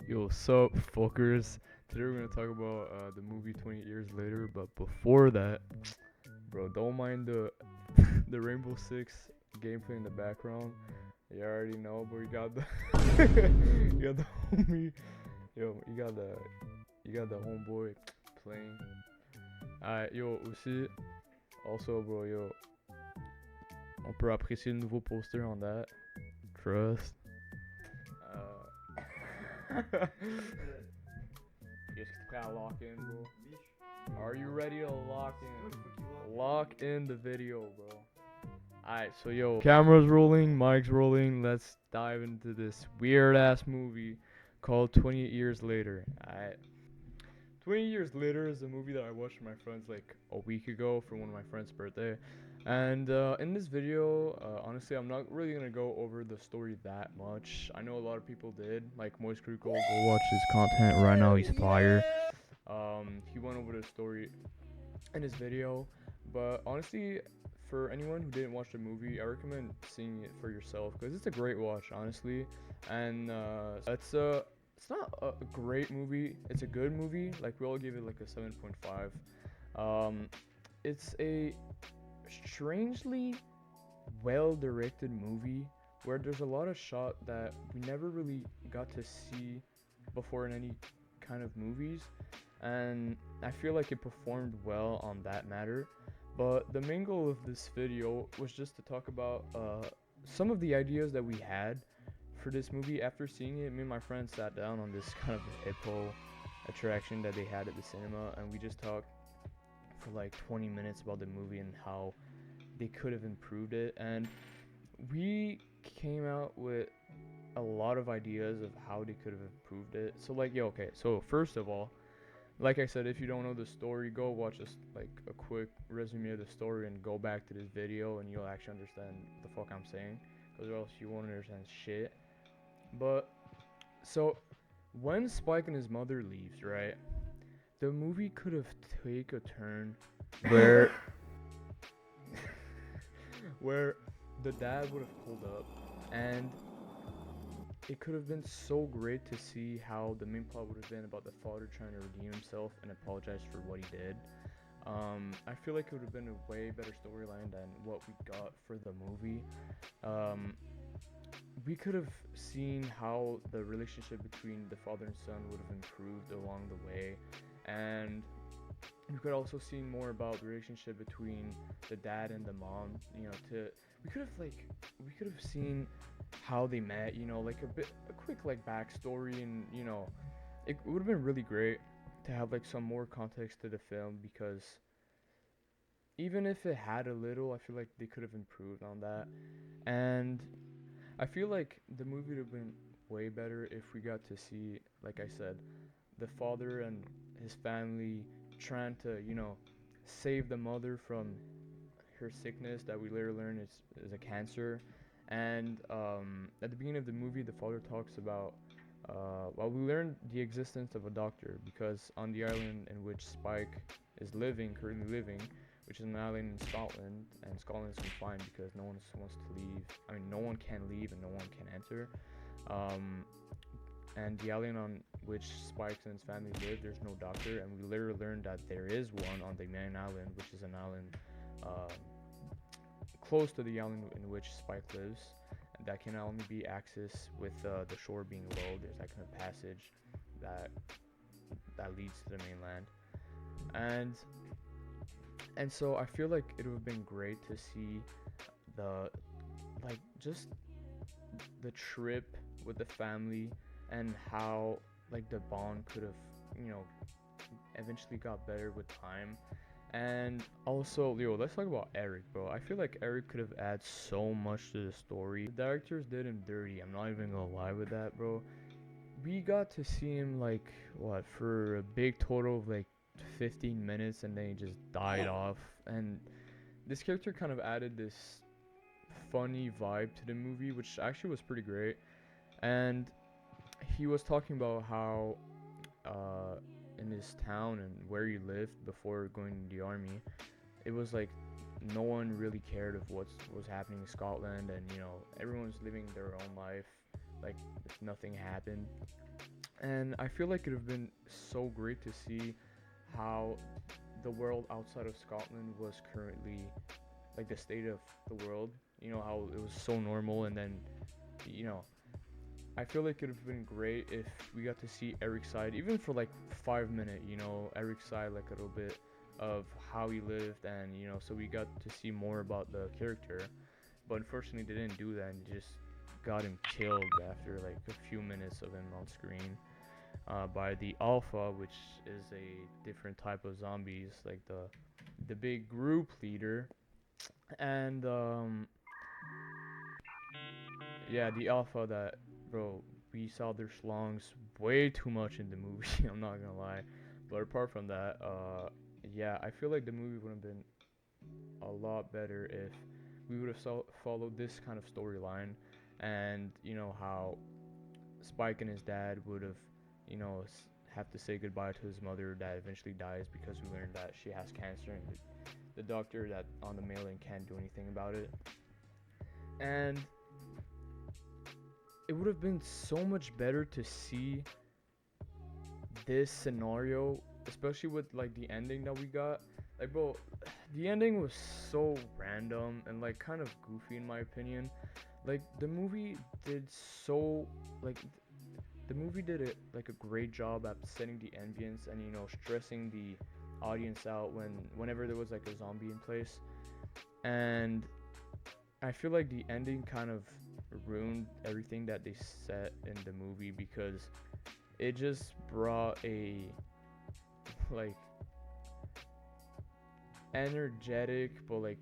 Yo, what's up, fuckers? Today we're gonna talk about the movie 28 Years Later, but before that, bro, don't mind the the Rainbow Six gameplay in the background. You already know, but you got the you got the homie, yo, you got the homeboy playing. Alright, yo, aussi, also, bro, yo, on peut apprécier le nouveau poster on that. Trust. Est-ce que t'es prêt à lock in, bro? Are you ready to lock in? Lock in the video, bro. Alright, so yo, camera's rolling, mic's rolling. Let's dive into this weird ass movie called 28 Years Later. Alright. 20 Years Later is a movie that I watched with my friends like a week ago for one of my friend's birthday. And in this video, honestly, I'm not really gonna go over the story that much. I know a lot of people did. Like Moist Critical, go watch his content right now. He's fire. He went over the story in his video, but honestly, for anyone who didn't watch the movie, I recommend seeing it for yourself because it's a great watch, honestly. And it's not a great movie. It's a good movie. Like we all give it like a 7.5. It's a strangely well-directed movie where there's a lot of shot that we never really got to see before in any kind of movies, and I feel like it performed well on that matter. But the main goal of this video was just to talk about some of the ideas that we had for this movie. After seeing it, me and my friends sat down on this kind of hippo attraction that they had at the cinema, and we just talked for like 20 minutes about the movie and how they could have improved it. And we came out with a lot of ideas of how they could have improved it. So like, yo, okay, so first of all, like I said, if you don't know the story, go watch this, like a quick resume of the story and go back to this video and you'll actually understand the fuck I'm saying, because or else you won't understand shit. But so when Spike and his mother leaves, right, the movie could have take a turn where where the dad would have pulled up, and it could have been so great to see how the main plot would have been about the father trying to redeem himself and apologize for what he did. I feel like it would have been a way better storyline than what we got for the movie. We could have seen how the relationship between the father and son would have improved along the way, and we could also see more about the relationship between the dad and the mom. We could have seen how they met. Like a quick like backstory, and it would have been really great to have like some more context to the film, because even if it had a little, I feel like they could have improved on that. And I feel like the movie would have been way better if we got to see, like I said, the father and his family trying to, save the mother from her sickness that we later learn is a cancer. And at the beginning of the movie, the father talks about, well, we learned the existence of a doctor because on the island in which Spike is currently living, which is an island in Scotland, and Scotland is confined because no one wants to leave. I mean, no one can leave and no one can enter. And the island on which Spikes and his family live, there's no doctor, and we later learned that there is one on the main island, which is an island close to the island in which Spike lives. And that can only be accessed with the shore being low. There's that kind of passage that leads to the mainland, and so I feel like it would have been great to see the just the trip with the family, and how like the bond could have eventually got better with time. And also, yo, let's talk about Eric, bro. I feel like Eric could have added so much to the story. The directors did him dirty, I'm not even gonna lie with that, bro. We got to see him like what, for a big total of like 15 minutes, and then he just died off. And this character kind of added this funny vibe to the movie, which actually was pretty great. And he was talking about how in his town and where he lived before going to the army, it was like no one really cared of what was happening in Scotland, and everyone's living their own life like if nothing happened. And I feel like it would have been so great to see how the world outside of Scotland was currently, like the state of the world. You know how it was so normal, and then, you know, I feel like it would have been great if we got to see Eric's side, even for like 5 minutes. You know, Eric's side, like a little bit of how he lived, and so we got to see more about the character. But unfortunately, they didn't do that, and just got him killed after like a few minutes of him on screen. By the Alpha, which is a different type of zombies, like the big group leader. And yeah, the Alpha that, bro, we saw their schlongs way too much in the movie. I'm not gonna lie, but apart from that, yeah, I feel like the movie would have been a lot better if we would have followed this kind of storyline, and how Spike and his dad would have, have to say goodbye to his mother that eventually dies because we learned that she has cancer, and the doctor that on the mailing can't do anything about it. And it would have been so much better to see this scenario, especially with like the ending that we got. Like, bro, the ending was so random and like kind of goofy in my opinion. Like the movie did so like the movie did it like a great job at setting the ambience and stressing the audience out whenever there was like a zombie in place. And I feel like the ending kind of ruined everything that they set in the movie because it just brought a like energetic but like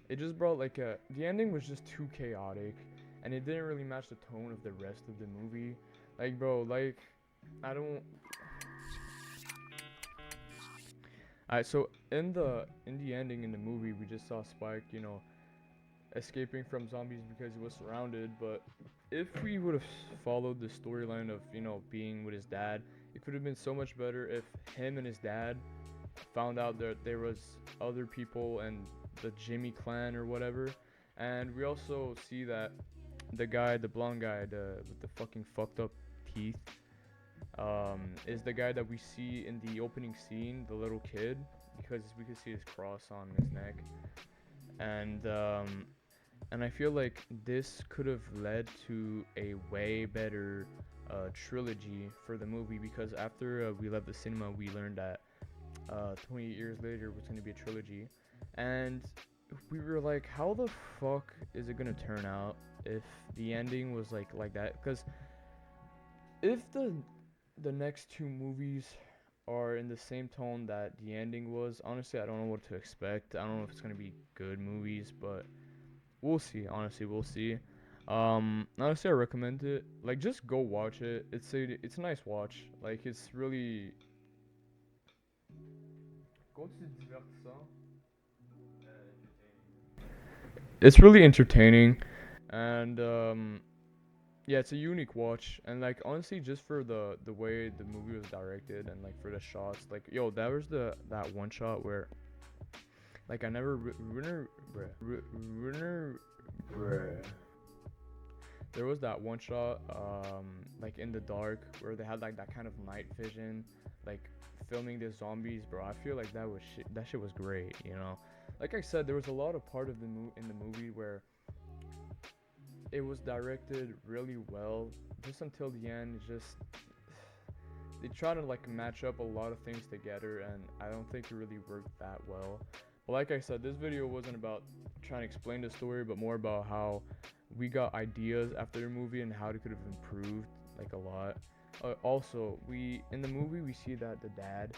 it just brought like a the ending was just too chaotic, and it didn't really match the tone of the rest of the movie. Like, bro, like I don't. Alright, so in the ending in the movie, we just saw Spike, escaping from zombies because he was surrounded. But if we would have followed the storyline of being with his dad, it could have been so much better if him and his dad found out that there was other people and the Jimmy clan or whatever. And we also see that the blonde guy, with the fucking fucked up teeth, is the guy that we see in the opening scene, the little kid, because we can see his cross on his neck. And I feel like this could have led to a way better trilogy for the movie, because after we left the cinema, we learned that 28 years later was going to be a trilogy. And we were like, how the fuck is it going to turn out if the ending was like that? Because if the next two movies are in the same tone that the ending was, honestly, I don't know what to expect. I don't know if it's going to be good movies, but we'll see. Honestly, we'll see. Honestly, I recommend it. Like, just go watch it. It's a nice watch. Like, it's really. It's really entertaining, and yeah, it's a unique watch. And like honestly, just for the way the movie was directed and like for the shots, like yo, that was that one shot where like I never there was that one shot like in the dark where they had like that kind of night vision, like filming the zombies, bro. I feel like that shit was great. Like I said, there was a lot of part of in the movie where it was directed really well just until the end. It's just they try to like match up a lot of things together, and I don't think it really worked that well. But like I said, this video wasn't about trying to explain the story, but more about how we got ideas after the movie and how it could have improved like a lot. Also, we in the movie we see that the dad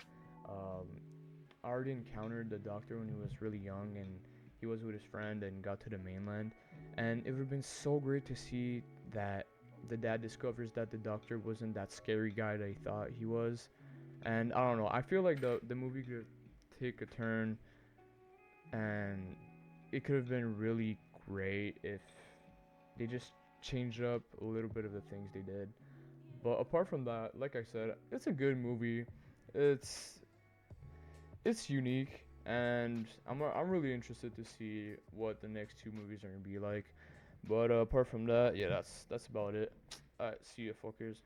um, already encountered the doctor when he was really young, and he was with his friend and got to the mainland. And it would have been so great to see that the dad discovers that the doctor wasn't that scary guy that he thought he was. And I don't know, I feel like the movie could take a turn, and it could have been really great if they just changed up a little bit of the things they did. But apart from that, like I said, it's a good movie. It's unique. and I'm really interested to see what the next two movies are gonna be like. But apart from that, yeah, that's about it. Alright, see ya, fuckers.